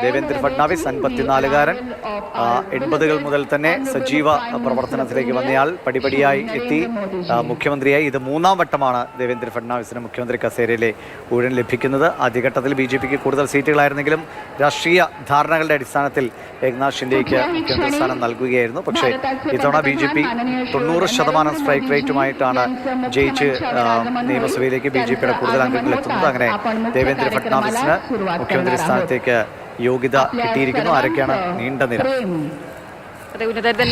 ദേവേന്ദ്ര ഫഡ്നാവിസ് 54-കാരൻ 80-കൾ മുതൽ തന്നെ സജീവ പ്രവർത്തനത്തിലേക്ക് വന്നയാൾ പടിപടിയായി എത്തി മുഖ്യമന്ത്രിയായി. ഇത് 3-ാം വട്ടമാണ് ദേവേന്ദ്ര ഫഡ്നാവിസിന് മുഖ്യമന്ത്രി കസേരയിലെ ഊഴം ലഭിക്കുന്നത്. ആദ്യഘട്ടത്തിൽ BJPക്ക് കൂടുതൽ സീറ്റുകളായിരുന്നെങ്കിലും രാഷ്ട്രീയ ധാരണകളുടെ അടിസ്ഥാനത്തിൽ ഏക്നാഥ് ഷിൻഡെയ്ക്ക് മുഖ്യമന്ത്രി സ്ഥാനം നൽകുകയായിരുന്നു. പക്ഷേ ഇത്തവണ BJP 90% സ്ട്രൈക്ക് റേറ്റുമായിട്ടാണ് ജയിച്ച് നിയമസഭയിലേക്ക് BJPയുടെ കൂടുതൽ അംഗങ്ങൾ എത്തുന്നത്. അങ്ങനെ ദേവേന്ദ്ര ഫഡ്നാവിസിന് മുഖ്യമന്ത്രി സ്ഥാനത്തേക്ക് യോഗ്യത കിട്ടിയിരിക്കുന്നു. ആരൊക്കെയാണ്? നീണ്ട നിര.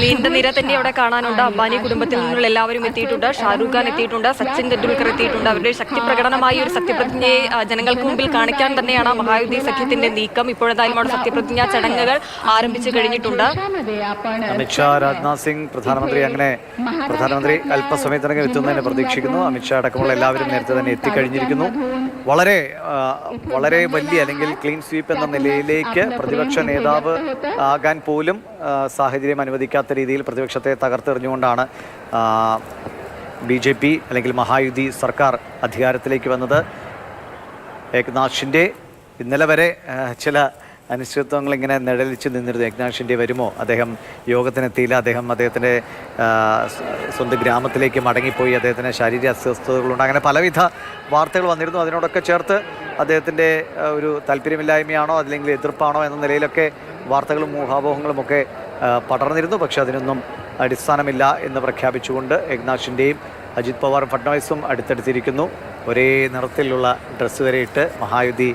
നീണ്ട നിര തന്നെ അവിടെ കാണാനുണ്ട്. അംബാനി കുടുംബത്തിൽ നിന്നുള്ള എല്ലാവരും എത്തിയിട്ടുണ്ട്. ഷാരൂഖ് ഖാൻ എത്തിയിട്ടുണ്ട്. സച്ചിൻ തെണ്ടുൽക്കർ എത്തിയിട്ടുണ്ട്. അവരുടെ ശക്തി പ്രകടനമായി ഒരു സത്യപ്രതിജ്ഞയെ ജനങ്ങൾക്ക് മുമ്പിൽ കാണിക്കാൻ തന്നെയാണ് മഹായുതി സഖ്യത്തിന്റെ നീക്കം. ഇപ്പോഴെന്തായാലും അവിടെ സത്യപ്രതിജ്ഞാ ചടങ്ങുകൾ ആരംഭിച്ചു കഴിഞ്ഞിട്ടുണ്ട്. അമിത്ഷാ, രാജ്നാഥ് സിംഗ്, പ്രധാനമന്ത്രി അല്പസമയത്തിനകം എത്തുന്നതിന് പ്രതീക്ഷിക്കുന്നു. അമിത്ഷാ അടക്കമുള്ള എല്ലാവരും നേരത്തെ തന്നെ എത്തിക്കഴിഞ്ഞിരിക്കുന്നു. വളരെ വലിയ അല്ലെങ്കിൽ ക്ലീൻ സ്വീപ്പ് എന്ന നിലയിലേക്ക് പ്രതിപക്ഷ നേതാവ് ആകാൻ പോലും സാഹചര്യം അനുവദിക്കാത്ത രീതിയിൽ പ്രതിപക്ഷത്തെ തകർത്തെറിഞ്ഞുകൊണ്ടാണ് BJP അല്ലെങ്കിൽ മഹായുതി സർക്കാർ അധികാരത്തിലേക്ക് വന്നത്. ഏക്നാഥ് ഷിൻഡെ ഇന്നലെ വരെ ചില അനിശ്ചിതത്വങ്ങൾ ഇങ്ങനെ നിഴലിച്ച് നിന്നിരുന്നു. ഏക്നാഥ് ഷിൻഡെ വരുമോ? അദ്ദേഹം യോഗത്തിനെത്തിയില്ല. അദ്ദേഹത്തിൻ്റെ സ്വന്തം ഗ്രാമത്തിലേക്ക് മടങ്ങിപ്പോയി. അദ്ദേഹത്തിന് ശാരീരിക അസ്വസ്ഥതകളുണ്ട്. അങ്ങനെ പലവിധ വാർത്തകൾ വന്നിരുന്നു. അതിനോടൊക്കെ ചേർത്ത് അദ്ദേഹത്തിൻ്റെ ഒരു താല്പര്യമില്ലായ്മയാണോ അല്ലെങ്കിൽ എതിർപ്പാണോ എന്ന നിലയിലൊക്കെ വാർത്തകളും ഊഹാപോഹങ്ങളും ഒക്കെ പടർന്നിരുന്നു. പക്ഷെ അതിനൊന്നും അടിസ്ഥാനമില്ല എന്ന് പ്രഖ്യാപിച്ചുകൊണ്ട് ഏക്നാഥ് ഷിൻഡെയും അജിത് പവാറും ഫഡ്നാവിസും അടുത്തടുത്തിരിക്കുന്നു. ഒരേ നിറത്തിലുള്ള ഡ്രസ്സ് വരെ ഇട്ട് മഹായുതി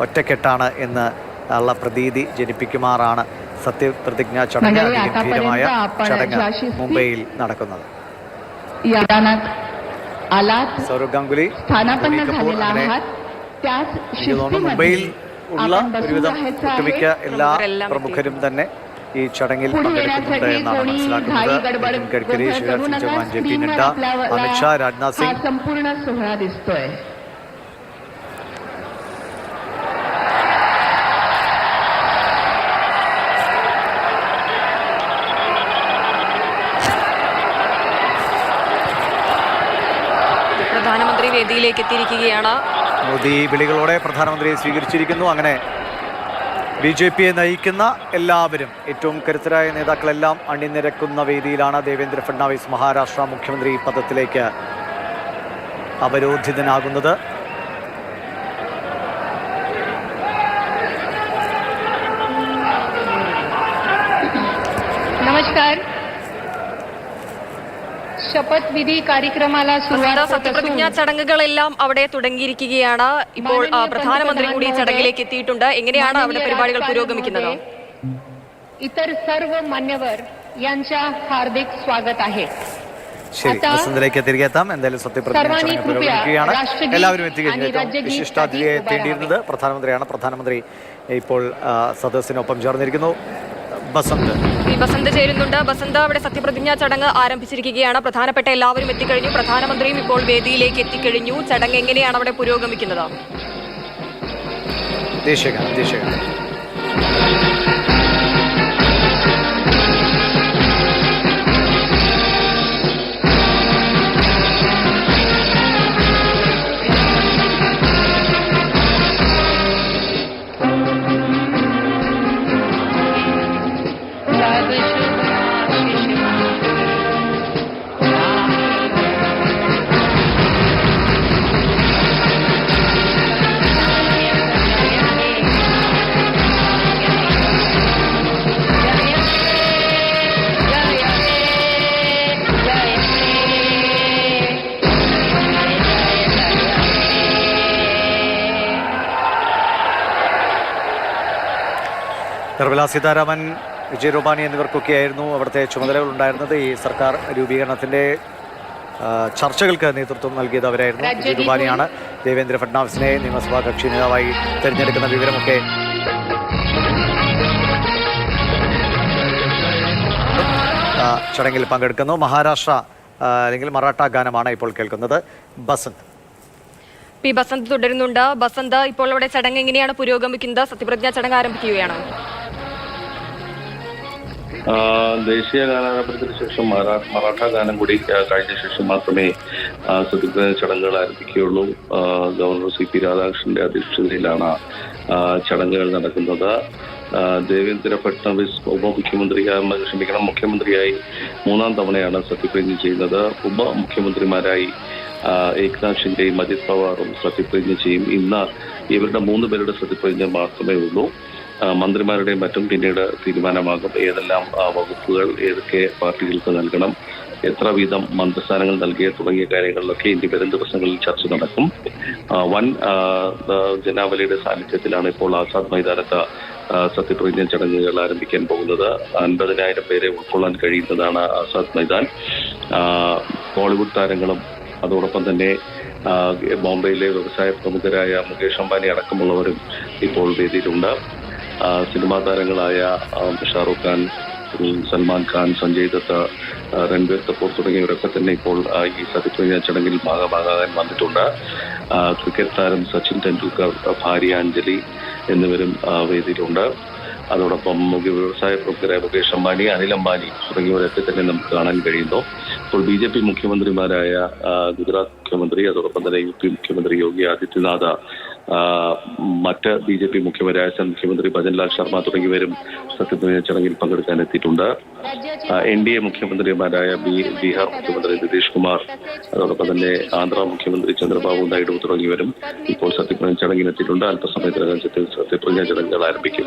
ഒറ്റക്കെട്ടാണ് എന്ന് ഉള്ള പ്രതീതി ജനിപ്പിക്കുമാറാണ് സത്യപ്രതിജ്ഞാ ചടങ്ങ്, അതിഗംഭീരമായ ചടങ്ങ് മുംബൈയിൽ നടക്കുന്നത്. സൗരവ് ഗാംഗുലി, മുംബൈയിൽ ഉള്ള ഒരുവിധം ഒട്ടുമിക്ക എല്ലാ പ്രമുഖരും തന്നെ ഈ ചടങ്ങിൽ പങ്കെടുക്കുന്നുണ്ട് എന്നാണ് മനസ്സിലാക്കുന്നത്. നിതിൻ ഗഡ്കരി, ശിവരാജ് സിംഗ് ചൗഹാൻ, JP നഡ്ഡ, അമിത്ഷാ, രാജ്നാഥ് സിംഗ്. പ്രധാനമന്ത്രി വേദിയിലേക്ക് എത്തിയിരിക്കുകയാണ്. മോദി വിളികളോടെ പ്രധാനമന്ത്രിയെ സ്വീകരിച്ചിരിക്കുന്നു. അങ്ങനെ BJPയെ നയിക്കുന്ന എല്ലാവരും, ഏറ്റവും കരുത്തരായ നേതാക്കളെല്ലാം അണിനിരക്കുന്ന വേദിയിലാണ് ദേവേന്ദ്ര ഫഡ്നാവിസ് മഹാരാഷ്ട്ര മുഖ്യമന്ത്രി പദത്തിലേക്ക് അവരോധിതനാകുന്നത്. നമസ്കാർ. ശപഥവിധി കാര്യക്രമാല സത്യപ്രതിജ്ഞാ ചടങ്ങുകളെല്ലാം അവിടെ തുടങ്ങിയിരിക്കുകയാണ്. ഇപ്പോൾ പ്രധാനമന്ത്രി കൂടി ചടങ്ങിലേക്ക് എത്തിയിട്ടുണ്ട്. എങ്ങനെയാണ് അവിടെ പരിപാടികൾ പുരോഗമിക്കുന്നത്? ഇതര സർവ മാന്യവർ यांचा हार्दिक स्वागत आहे. ശരി, പ്രസംഗത്തിലേക്ക് തിരികെ എത്താം. എന്തായാലും സത്യപ്രതിജ്ഞാ ചടങ്ങ് പുരോഗമിക്കുകയാണ്. എല്ലാവരും എത്തിക്കഴിഞ്ഞു. വിശിഷ്ടാതിഥിയെ എത്തേണ്ടിയിരുന്നത് പ്രധാനമന്ത്രിയാണ്. പ്രധാനമന്ത്രി ഇപ്പോൾ സദസ്സിനൊപ്പം ചേർന്നിരിക്കുന്നു. ബസന്ത് ചേരുന്നുണ്ട്. ബസന്ത്, അവിടെ സത്യപ്രതിജ്ഞാ ചടങ്ങ് ആരംഭിച്ചിരിക്കുകയാണ്. പ്രധാനപ്പെട്ട എല്ലാവരും എത്തിക്കഴിഞ്ഞു. പ്രധാനമന്ത്രിയും ഇപ്പോൾ വേദിയിലേക്ക് എത്തിക്കഴിഞ്ഞു. ചടങ്ങ് എങ്ങനെയാണ് അവിടെ പുരോഗമിക്കുന്നത്? നിർമ്മലാ സീതാരാമൻ, വിജയ് രൂപാനി എന്നിവർക്കൊക്കെയായിരുന്നു അവിടുത്തെ ചുമതലകൾ ഉണ്ടായിരുന്നത്. ഈ സർക്കാർ രൂപീകരണത്തിൻ്റെ ചർച്ചകൾക്ക് നേതൃത്വം നൽകിയത് അവരായിരുന്നു. വിജയ് രൂപാനിയാണ് ദേവേന്ദ്ര ഫഡ്നാവിസിനെ നിയമസഭാ കക്ഷി നേതാവായി തിരഞ്ഞെടുക്കുന്ന വിവരമൊക്കെ ചടങ്ങിൽ പങ്കെടുക്കുന്നു. മഹാരാഷ്ട്ര അല്ലെങ്കിൽ മറാഠ ഗാനമാണ് ഇപ്പോൾ കേൾക്കുന്നത്. ബസന്ത് ബസന്ത് തുടരുന്നുണ്ട്. ബസന്ത്, ഇപ്പോൾ അവിടെ ചടങ്ങ് എങ്ങനെയാണ് പുരോഗമിക്കുന്നത്? സത്യപ്രതിജ്ഞാ ചടങ്ങ് ആരംഭിക്കുകയാണ്. ദേശീയ ഗാനാലാപനത്തിന് ശേഷം മറാഠ ഗാനം കൂടി കഴിഞ്ഞ ശേഷം മാത്രമേ സത്യപ്രതിജ്ഞ ചടങ്ങുകൾ ആരംഭിക്കുകയുള്ളൂ. ഗവർണർ CP രാധാകൃഷ്ണന്റെ അധ്യക്ഷതയിലാണ് ചടങ്ങുകൾ നടക്കുന്നത്. ദേവേന്ദ്ര ഫഡ്നവിസ് മുഖ്യമന്ത്രിയായി 3-ാം തവണയാണ് സത്യപ്രതിജ്ഞ ചെയ്യുന്നത്. ഉപമുഖ്യമന്ത്രിമാരായി ഏക്നാഥ് ഷിൻഡെയും അജിത് പവാറും സത്യപ്രതിജ്ഞ ചെയ്യും. ഇന്ന് ഇവരുടെ 3 പേരുടെ സത്യപ്രതിജ്ഞ മാത്രമേ ഉള്ളൂ. മന്ത്രിമാരുടെയും മറ്റും പിന്നീട് തീരുമാനമാകും. ഏതെല്ലാം വകുപ്പുകൾ ഏതൊക്കെ പാർട്ടികൾക്ക് നൽകണം, എത്ര വീതം മന്ത്രിസ്ഥാനങ്ങൾ നൽകിയ തുടങ്ങിയ കാര്യങ്ങളിലൊക്കെ ഇനി വരും ദിവസങ്ങളിൽ ചർച്ച നടക്കും. വൻ ജനാവലിയുടെ സാന്നിധ്യത്തിലാണ് ഇപ്പോൾ ആസാദ് മൈതാനത്ത് സത്യപ്രതിജ്ഞ ചടങ്ങുകൾ ആരംഭിക്കാൻ പോകുന്നത്. 50,000 പേരെ ഉൾക്കൊള്ളാൻ കഴിയുന്നതാണ് ആസാദ് മൈതാൻ. ബോളിവുഡ് താരങ്ങളും അതോടൊപ്പം തന്നെ ബോംബെയിലെ വ്യവസായ പ്രമുഖരായ മുകേഷ് അംബാനി അടക്കമുള്ളവരും ഇപ്പോൾ വേദിയിലുണ്ട്. സിനിമാ താരങ്ങളായ ഷാറൂഖ് ഖാൻ, സൽമാൻ ഖാൻ, സഞ്ജയ് ദത്ത്, രൺബീർ കപൂർ തുടങ്ങിയവരൊക്കെ തന്നെ ഇപ്പോൾ ഈ സത്യപ്രതിജ്ഞ ചടങ്ങിൽ ഭാഗമാകാൻ വന്നിട്ടുണ്ട്. ക്രിക്കറ്റ് താരം സച്ചിൻ ടെണ്ടുൽക്കർ, ഭാര്യ അഞ്ജലി എന്നിവരും വേദിയിലുണ്ട്. അതോടൊപ്പം വ്യവസായ പ്രമുഖരായ മുകേഷ് അംബാനി, അനിൽ അംബാനി തുടങ്ങിയവരൊക്കെ തന്നെ നമുക്ക് കാണാൻ കഴിയുന്നു. ഇപ്പോൾ BJP മുഖ്യമന്ത്രിമാരായ ഗുജറാത്ത് മുഖ്യമന്ത്രി, അതോടൊപ്പം തന്നെ UP മുഖ്യമന്ത്രി യോഗി ആദിത്യനാഥ്, മറ്റ് BJP മുഖ്യമന്ത്രിയായ മുഖ്യമന്ത്രി ഭജൻലാൽ ശർമ്മ തുടങ്ങിയവരും സത്യപ്രതിജ്ഞ ചടങ്ങിൽ പങ്കെടുക്കാൻ എത്തിയിട്ടുണ്ട്. NDA മുഖ്യമന്ത്രിമാരായ ബീഹാർ മുഖ്യമന്ത്രി നിതീഷ് കുമാർ, അതോടൊപ്പം തന്നെ ആന്ധ്ര മുഖ്യമന്ത്രി ചന്ദ്രബാബു നായിഡു തുടങ്ങിയവരും ഇപ്പോൾ സത്യപ്രതിജ്ഞ ചടങ്ങിൽ എത്തിയിട്ടുണ്ട്. അല്പസമയത്തിനകം സത്യപ്രതിജ്ഞ ചടങ്ങുകൾ ആരംഭിക്കും.